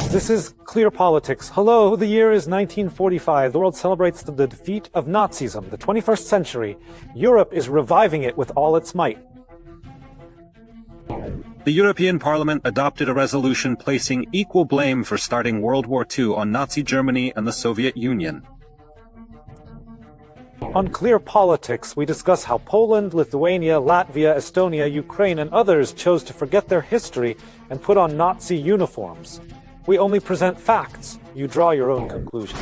This is Clear Politics. Hello, the year is 1945. The world celebrates the defeat of Nazism, the 21st century. Europe is reviving it with all its might. The European Parliament adopted a resolution placing equal blame for starting World War II on Nazi Germany and the Soviet Union. On Clear Politics, we discuss how Poland, Lithuania, Latvia, Estonia, Ukraine, and others chose to forget their history and put on Nazi uniforms. We only present facts. You draw your own conclusions.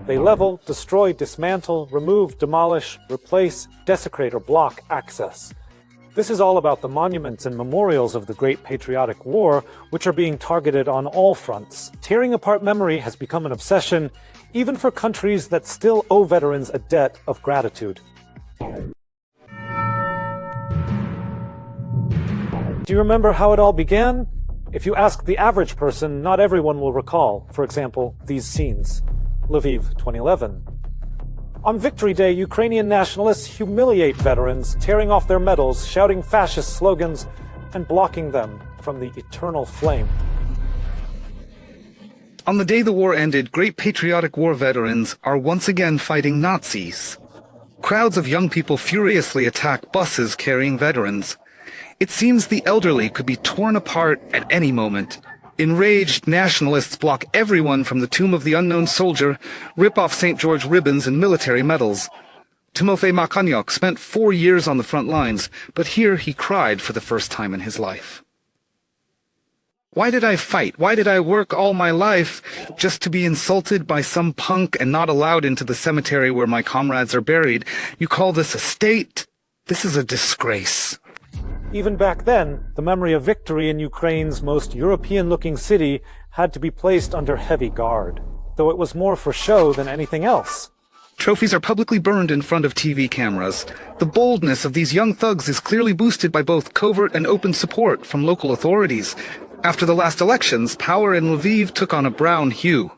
They level, destroy, dismantle, remove, demolish, replace, desecrate, or block access. This is all about the monuments and memorials of the Great Patriotic War, which are being targeted on all fronts. Tearing apart memory has become an obsession, even for countries that still owe veterans a debt of gratitude. Do you remember how it all began? If you ask the average person, not everyone will recall, for example, these scenes. Lviv, 2011. On Victory Day, Ukrainian nationalists humiliate veterans, tearing off their medals, shouting fascist slogans, and blocking them from the eternal flame. On the day the war ended, Great Patriotic War veterans are once again fighting Nazis. Crowds of young people furiously attack buses carrying veterans. It seems the elderly could be torn apart at any moment. Enraged nationalists block everyone from the tomb of the unknown soldier, rip off St. George ribbons and military medals. Timofey Makanyok spent 4 years on the front lines, but here he cried for the first time in his life. Why did I fight? Why did I work all my life just to be insulted by some punk and not allowed into the cemetery where my comrades are buried? You call this a state? This is a disgrace. Even back then, the memory of victory in Ukraine's most European-looking city had to be placed under heavy guard, though it was more for show than anything else. Trophies are publicly burned in front of TV cameras. The boldness of these young thugs is clearly boosted by both covert and open support from local authorities. After the last elections, power in Lviv took on a brown hue.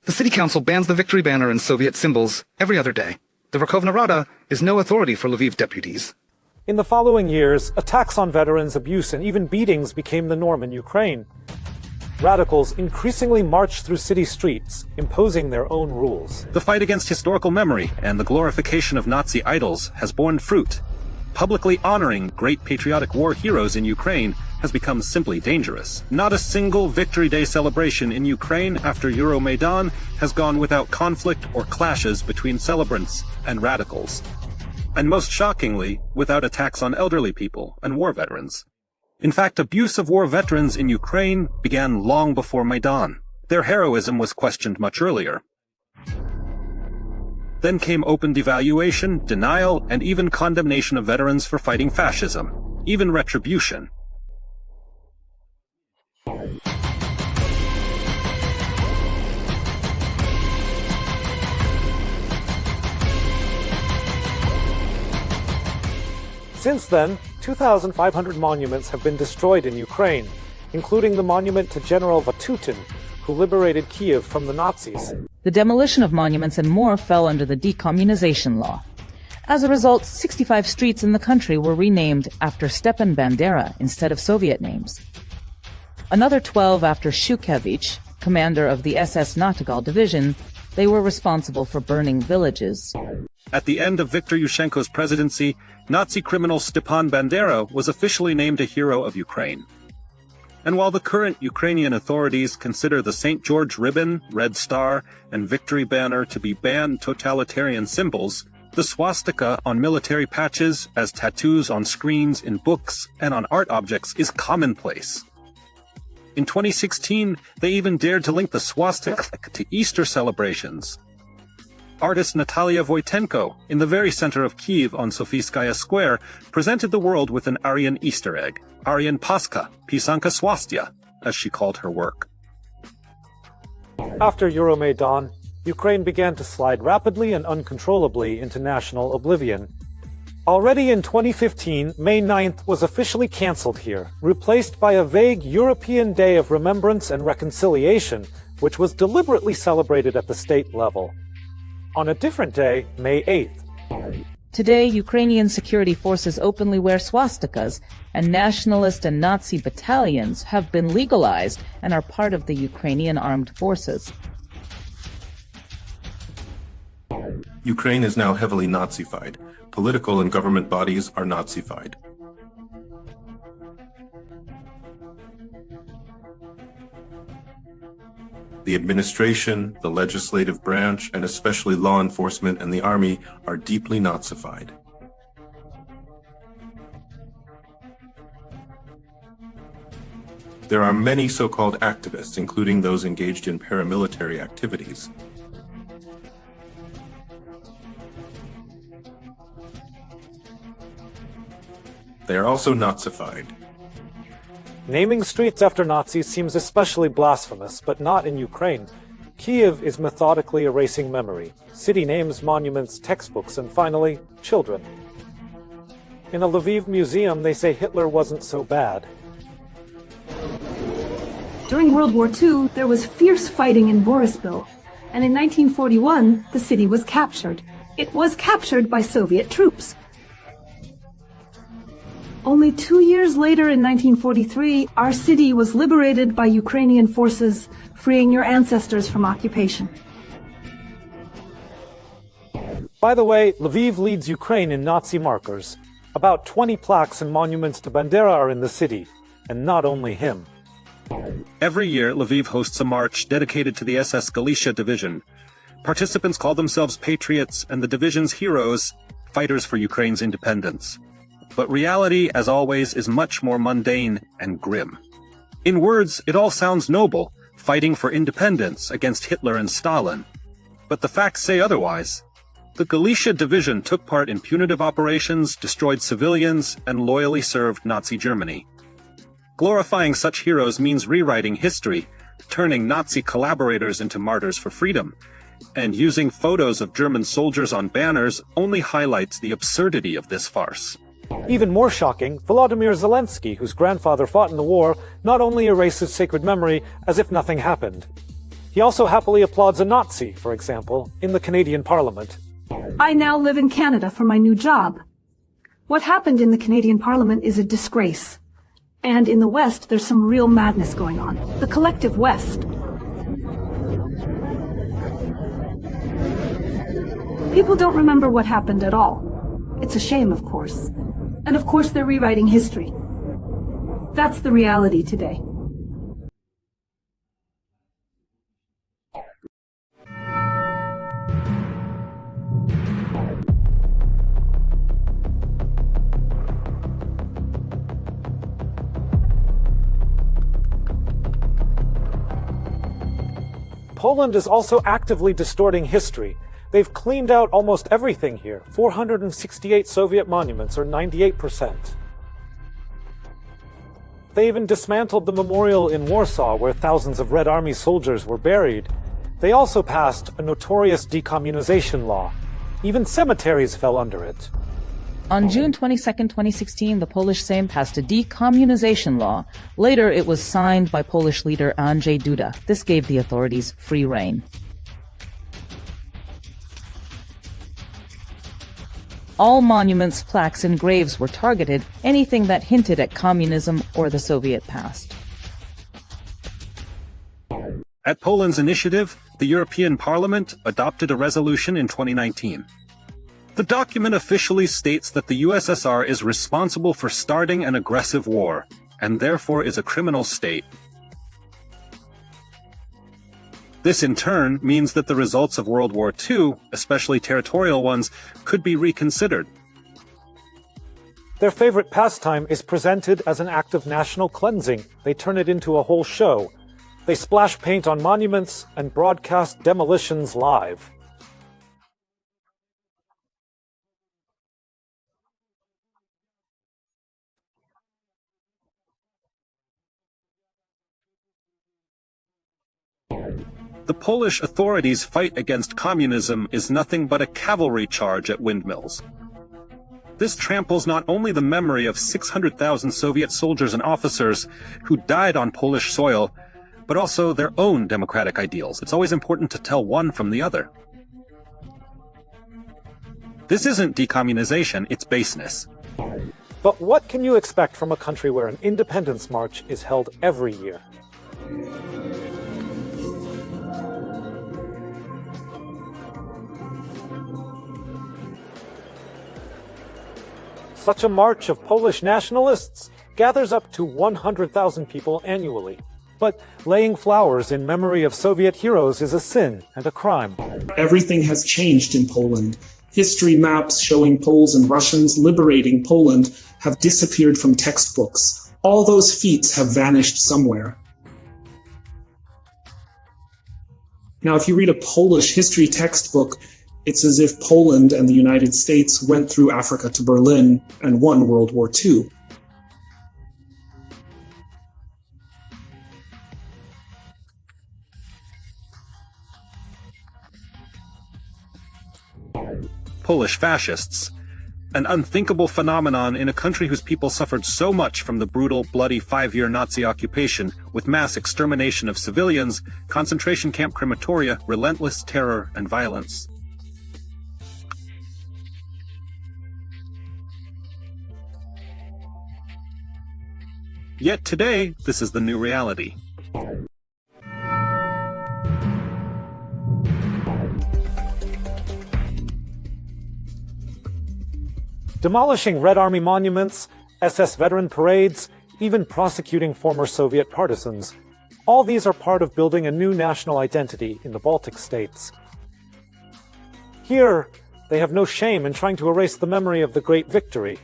The city council bans the victory banner and Soviet symbols every other day. The Verkhovna Rada is no authority for Lviv deputies. In the following years, attacks on veterans, abuse, and even beatings became the norm in Ukraine. Radicals increasingly marched through city streets, imposing their own rules. The fight against historical memory and the glorification of Nazi idols has borne fruit. Publicly honoring Great Patriotic War heroes in Ukraine has become simply dangerous. Not a single Victory Day celebration in Ukraine after Euromaidan has gone without conflict or clashes between celebrants and radicals. And most shockingly, without attacks on elderly people and war veterans. In fact, abuse of war veterans in Ukraine began long before Maidan. Their heroism was questioned much earlier. Then came open devaluation, denial, and even condemnation of veterans for fighting fascism, even retribution. Since then, 2,500 monuments have been destroyed in Ukraine, including the monument to General Vatutin, who liberated Kiev from the Nazis. The demolition of monuments and more fell under the decommunization law. As a result, 65 streets in the country were renamed after Stepan Bandera instead of Soviet names. Another 12 after Shukevich, commander of the SS Natygal division. They were responsible for burning villages. At the end of Viktor Yushchenko's presidency, Nazi criminal Stepan Bandera was officially named a hero of Ukraine. And while the current Ukrainian authorities consider the St. George ribbon, Red Star, and Victory Banner to be banned totalitarian symbols, the swastika on military patches, as tattoos on screens, in books, and on art objects is commonplace. In 2016, they even dared to link the swastika to Easter celebrations. Artist Natalia Voitenko, in the very center of Kyiv on Sofiyskaya Square, presented the world with an Aryan Easter egg, Aryan Pascha, Pisanka Swastia, as she called her work. After Euromaidan, Ukraine began to slide rapidly and uncontrollably into national oblivion. Already in 2015, May 9th was officially cancelled here, replaced by a vague European Day of Remembrance and Reconciliation, which was deliberately celebrated at the state level. On a different day, May 8th. Today, Ukrainian security forces openly wear swastikas, and nationalist and Nazi battalions have been legalized and are part of the Ukrainian armed forces. Ukraine is now heavily Nazified. Political and government bodies are Nazified. The administration, the legislative branch, and especially law enforcement and the army are deeply Nazified. There are many so-called activists, including those engaged in paramilitary activities. They are also Nazified. Naming streets after Nazis seems especially blasphemous, but not in Ukraine. Kyiv is methodically erasing memory, city names, monuments, textbooks, and finally, children. In a Lviv museum, they say Hitler wasn't so bad. During World War II, there was fierce fighting in Boryspil, and in 1941, the city was captured. It was captured by Soviet troops. Only 2 years later, in 1943, our city was liberated by Ukrainian forces, freeing your ancestors from occupation. By the way, Lviv leads Ukraine in Nazi markers. About 20 plaques and monuments to Bandera are in the city, and not only him. Every year, Lviv hosts a march dedicated to the SS Galicia division. Participants call themselves patriots, and the division's heroes, fighters for Ukraine's independence. But reality, as always, is much more mundane and grim. In words, it all sounds noble, fighting for independence against Hitler and Stalin. But the facts say otherwise. The Galicia division took part in punitive operations, destroyed civilians, and loyally served Nazi Germany. Glorifying such heroes means rewriting history, turning Nazi collaborators into martyrs for freedom. And using photos of German soldiers on banners only highlights the absurdity of this farce. Even more shocking, Volodymyr Zelensky, whose grandfather fought in the war, not only erases sacred memory as if nothing happened. He also happily applauds a Nazi, for example, in the Canadian Parliament. I now live in Canada for my new job. What happened in the Canadian Parliament is a disgrace. And in the West, there's some real madness going on. The collective West. People don't remember what happened at all. It's a shame, of course. And of course they're rewriting history. That's the reality today. Poland is also actively distorting history. They've cleaned out almost everything here, 468 Soviet monuments, or 98%. They even dismantled the memorial in Warsaw, where thousands of Red Army soldiers were buried. They also passed a notorious decommunization law. Even cemeteries fell under it. On June 22, 2016, the Polish Sejm passed a decommunization law. Later, it was signed by Polish leader Andrzej Duda. This gave the authorities free rein. All monuments, plaques, and graves were targeted, anything that hinted at communism or the Soviet past. At Poland's initiative, the European Parliament adopted a resolution in 2019. The document officially states that the USSR is responsible for starting an aggressive war, and therefore is a criminal state. This in turn means that the results of World War II, especially territorial ones, could be reconsidered. Their favorite pastime is presented as an act of national cleansing. They turn it into a whole show. They splash paint on monuments and broadcast demolitions live. The Polish authorities' fight against communism is nothing but a cavalry charge at windmills. This tramples not only the memory of 600,000 Soviet soldiers and officers who died on Polish soil, but also their own democratic ideals. It's always important to tell one from the other. This isn't decommunization, it's baseness. But what can you expect from a country where an independence march is held every year? Such a march of Polish nationalists gathers up to 100,000 people annually. But laying flowers in memory of Soviet heroes is a sin and a crime. Everything has changed in Poland. History maps showing Poles and Russians liberating Poland have disappeared from textbooks. All those feats have vanished somewhere. Now, if you read a Polish history textbook, it's as if Poland and the United States went through Africa to Berlin and won World War II. Polish fascists, an unthinkable phenomenon in a country whose people suffered so much from the brutal, bloody 5-year Nazi occupation, with mass extermination of civilians, concentration camp crematoria, relentless terror and violence. Yet today, this is the new reality. Demolishing Red Army monuments, SS veteran parades, even prosecuting former Soviet partisans. All these are part of building a new national identity in the Baltic states. Here, they have no shame in trying to erase the memory of the great victory.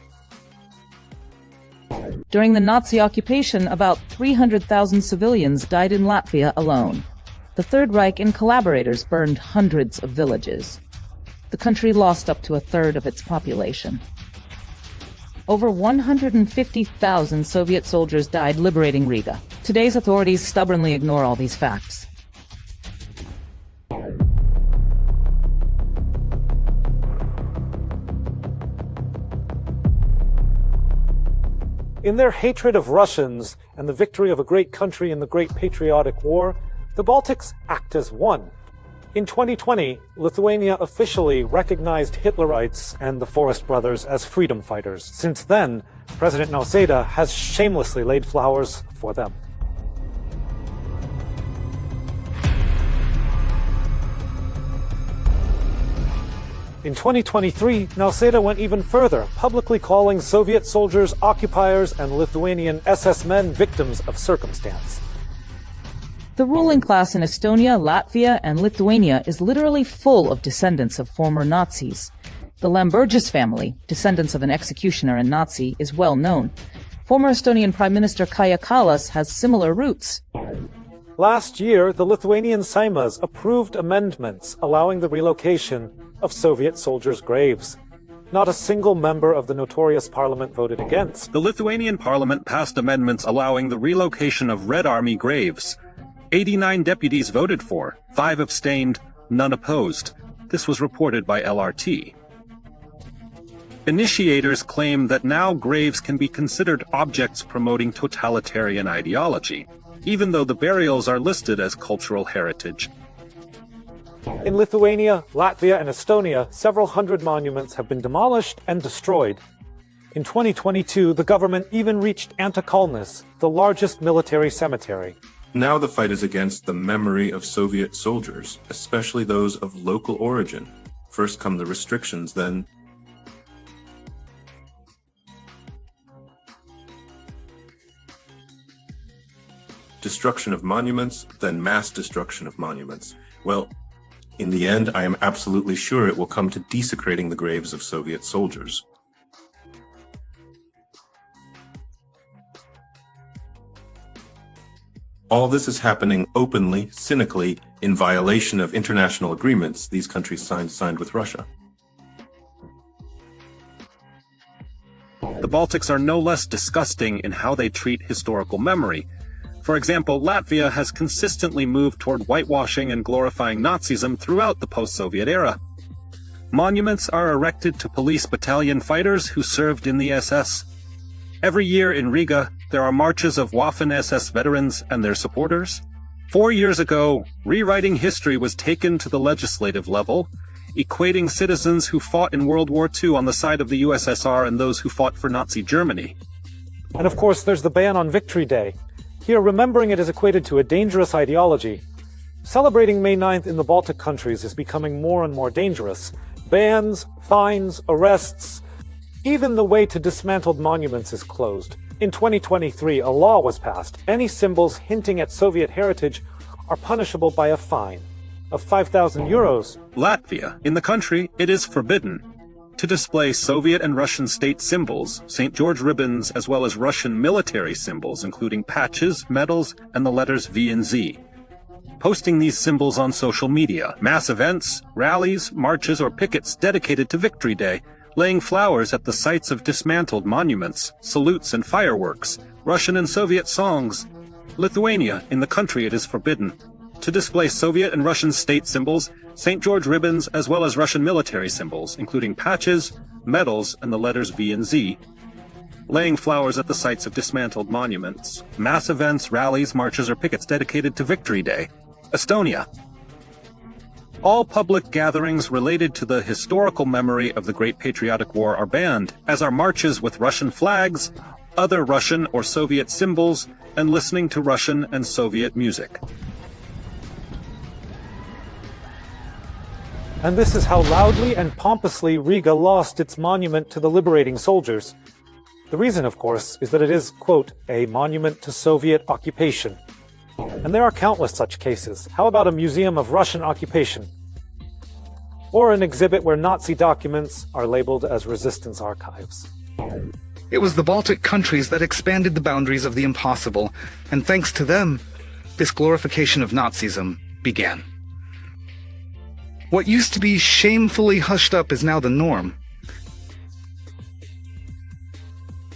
During the Nazi occupation, about 300,000 civilians died in Latvia alone. The Third Reich and collaborators burned hundreds of villages. The country lost up to a third of its population. Over 150,000 Soviet soldiers died liberating Riga. Today's authorities stubbornly ignore all these facts. In their hatred of Russians and the victory of a great country in the Great Patriotic War, the Baltics act as one. In 2020, Lithuania officially recognized Hitlerites and the Forest Brothers as freedom fighters. Since then, President Nausėda has shamelessly laid flowers for them. In 2023, Nausėda went even further, publicly calling Soviet soldiers occupiers and Lithuanian SS men victims of circumstance. The ruling class in Estonia, Latvia, and Lithuania is literally full of descendants of former Nazis. The Lambergis family, descendants of an executioner and Nazi, is well known. Former Estonian Prime Minister Kaja Kallas has similar roots. Last year, the Lithuanian Seimas approved amendments allowing the relocation of Soviet soldiers' graves. Not a single member of the notorious parliament voted against. The Lithuanian parliament passed amendments allowing the relocation of Red Army graves. 89 deputies voted for, 5 abstained, none opposed. This was reported by LRT. Initiators claim that now graves can be considered objects promoting totalitarian ideology, even though the burials are listed as cultural heritage. In Lithuania, Latvia, and Estonia, several hundred monuments have been demolished and destroyed. In 2022, the government even reached Antakalnis, the largest military cemetery. Now the fight is against the memory of Soviet soldiers, especially those of local origin. First come the restrictions, then destruction of monuments, then mass destruction of monuments. Well, in the end, I am absolutely sure it will come to desecrating the graves of Soviet soldiers. All this is happening openly, cynically, in violation of international agreements these countries signed with Russia. The Baltics are no less disgusting in how they treat historical memory. For example, Latvia has consistently moved toward whitewashing and glorifying Nazism throughout the post-Soviet era. Monuments are erected to police battalion fighters who served in the SS. Every year in Riga, there are marches of Waffen-SS veterans and their supporters. 4 years ago, rewriting history was taken to the legislative level, equating citizens who fought in World War II on the side of the USSR and those who fought for Nazi Germany. And of course, there's the ban on Victory Day. Here, remembering it is equated to a dangerous ideology. Celebrating May 9th in the Baltic countries is becoming more and more dangerous. Bans, fines, arrests, even the way to dismantled monuments is closed. In 2023, a law was passed. Any symbols hinting at Soviet heritage are punishable by a fine of 5,000 euros. Latvia, in the country, it is forbidden to display Soviet and Russian state symbols, St. George ribbons, as well as Russian military symbols, including patches, medals, and the letters V and Z. Posting these symbols on social media, mass events, rallies, marches, or pickets dedicated to Victory Day, laying flowers at the sites of dismantled monuments, salutes and fireworks, Russian and Soviet songs. Lithuania, in the country, it is forbidden to display Soviet and Russian state symbols, St. George ribbons, as well as Russian military symbols, including patches, medals, and the letters V and Z. Laying flowers at the sites of dismantled monuments, mass events, rallies, marches, or pickets dedicated to Victory Day. Estonia. All public gatherings related to the historical memory of the Great Patriotic War are banned, as are marches with Russian flags, other Russian or Soviet symbols, and listening to Russian and Soviet music. And this is how loudly and pompously Riga lost its monument to the liberating soldiers. The reason, of course, is that it is, quote, a monument to Soviet occupation. And there are countless such cases. How about a museum of Russian occupation? Or an exhibit where Nazi documents are labeled as resistance archives. It was the Baltic countries that expanded the boundaries of the impossible, and thanks to them, this glorification of Nazism began. What used to be shamefully hushed up is now the norm.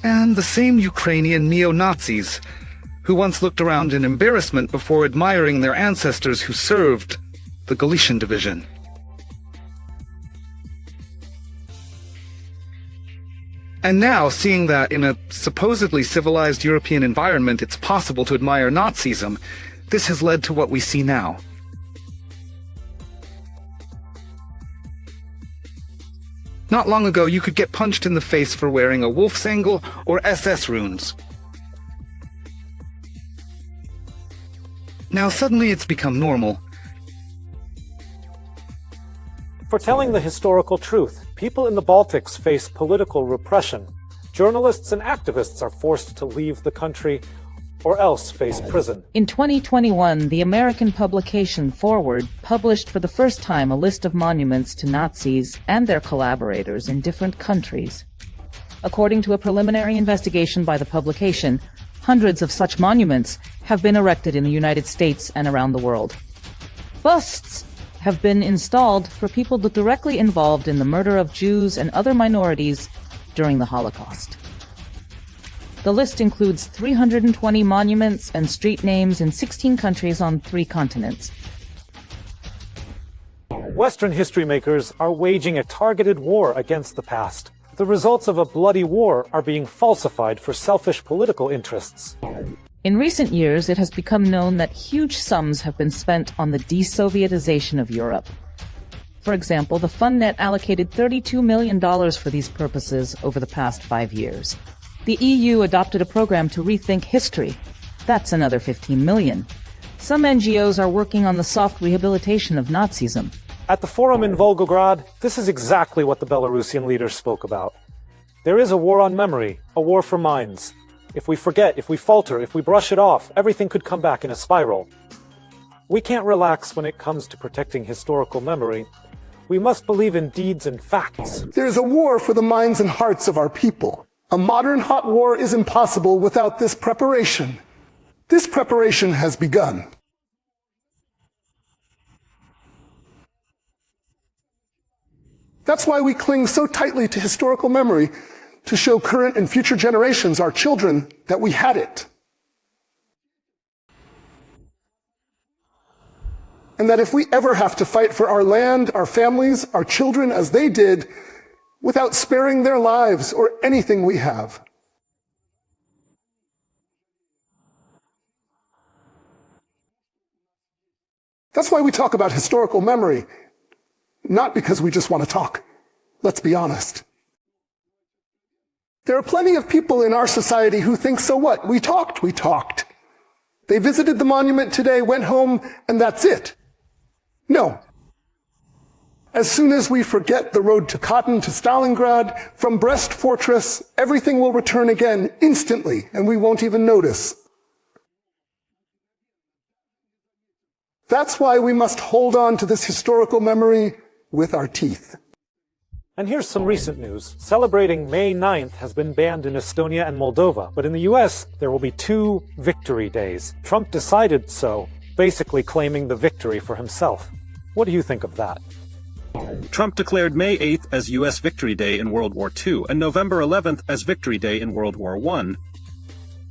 And the same Ukrainian neo-Nazis, who once looked around in embarrassment before admiring their ancestors who served the Galician division. And now, seeing that in a supposedly civilized European environment it's possible to admire Nazism, this has led to what we see now. Not long ago, you could get punched in the face for wearing a Wolfsangel or SS runes. Now suddenly it's become normal. For telling the historical truth, people in the Baltics face political repression. Journalists and activists are forced to leave the country or else face prison. In 2021, the American publication Forward published for the first time a list of monuments to Nazis and their collaborators in different countries. According to a preliminary investigation by the publication, hundreds of such monuments have been erected in the United States and around the world. Busts have been installed for people directly involved in the murder of Jews and other minorities during the Holocaust. The list includes 320 monuments and street names in 16 countries on 3 continents. Western history makers are waging a targeted war against the past. The results of a bloody war are being falsified for selfish political interests. In recent years, it has become known that huge sums have been spent on the de-Sovietization of Europe. For example, the FundNet allocated $32 million for these purposes over the past 5 years. The EU adopted a program to rethink history. That's another $15 million. Some NGOs are working on the soft rehabilitation of Nazism. At the forum in Volgograd, this is exactly what the Belarusian leaders spoke about. There is a war on memory, a war for minds. If we forget, if we falter, if we brush it off, everything could come back in a spiral. We can't relax when it comes to protecting historical memory. We must believe in deeds and facts. There is a war for the minds and hearts of our people. A modern hot war is impossible without this preparation. This preparation has begun. That's why we cling so tightly to historical memory, to show current and future generations, our children, that we had it. And that if we ever have to fight for our land, our families, our children as they did, without sparing their lives or anything we have. That's why we talk about historical memory, not because we just want to talk. Let's be honest. There are plenty of people in our society who think, so what? We talked. They visited the monument today, went home, and that's it. No. As soon as we forget the road to Cotton to Stalingrad, from Brest Fortress, everything will return again instantly, and we won't even notice. That's why we must hold on to this historical memory with our teeth. And here's some recent news. Celebrating May 9th has been banned in Estonia and Moldova, but in the US, there will be 2 victory days. Trump decided so, basically claiming the victory for himself. What do you think of that? Trump declared May 8th as U.S. Victory Day in World War II and November 11th as Victory Day in World War I.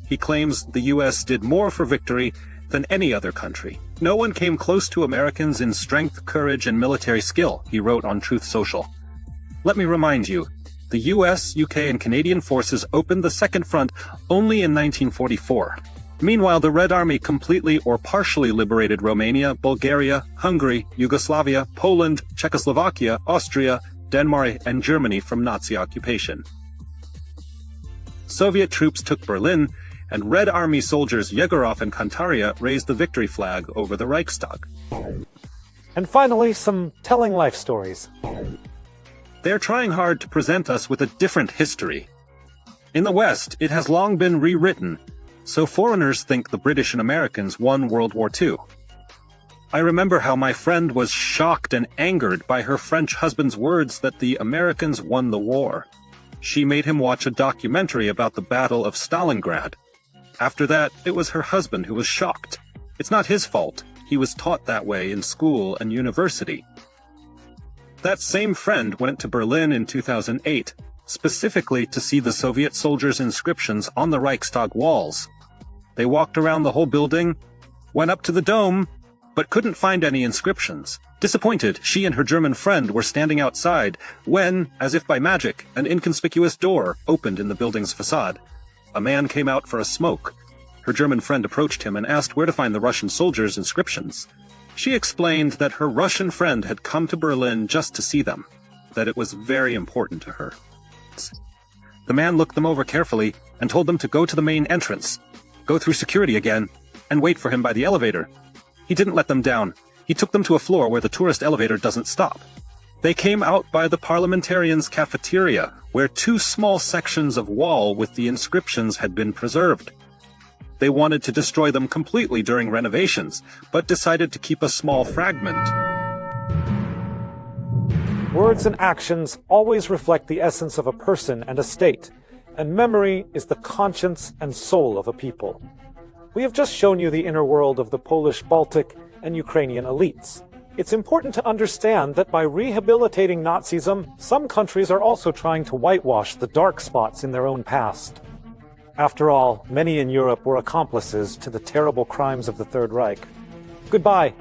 He claims the U.S. did more for victory than any other country. No one came close to Americans in strength, courage, and military skill, he wrote on Truth Social. Let me remind you, the US, UK, and Canadian forces opened the Second Front only in 1944. Meanwhile, the Red Army completely or partially liberated Romania, Bulgaria, Hungary, Yugoslavia, Poland, Czechoslovakia, Austria, Denmark, and Germany from Nazi occupation. Soviet troops took Berlin, and Red Army soldiers Yegorov and Kantaria raised the victory flag over the Reichstag. And finally, some telling life stories. They're trying hard to present us with a different history. In the West, it has long been rewritten, so foreigners think the British and Americans won World War II. I remember how my friend was shocked and angered by her French husband's words that the Americans won the war. She made him watch a documentary about the Battle of Stalingrad. After that, it was her husband who was shocked. It's not his fault. He was taught that way in school and university. That same friend went to Berlin in 2008, specifically to see the Soviet soldiers' inscriptions on the Reichstag walls. They walked around the whole building, went up to the dome, but couldn't find any inscriptions. Disappointed, she and her German friend were standing outside when, as if by magic, an inconspicuous door opened in the building's facade. A man came out for a smoke. Her German friend approached him and asked where to find the Russian soldiers' inscriptions. She explained that her Russian friend had come to Berlin just to see them, that it was very important to her. The man looked them over carefully and told them to go to the main entrance, go through security again, and wait for him by the elevator. He didn't let them down. He took them to a floor where the tourist elevator doesn't stop. They came out by the parliamentarians' cafeteria, where 2 small sections of wall with the inscriptions had been preserved. They wanted to destroy them completely during renovations, but decided to keep a small fragment. Words and actions always reflect the essence of a person and a state, and memory is the conscience and soul of a people. We have just shown you the inner world of the Polish, Baltic, and Ukrainian elites. It's important to understand that by rehabilitating Nazism, some countries are also trying to whitewash the dark spots in their own past. After all, many in Europe were accomplices to the terrible crimes of the Third Reich. Goodbye.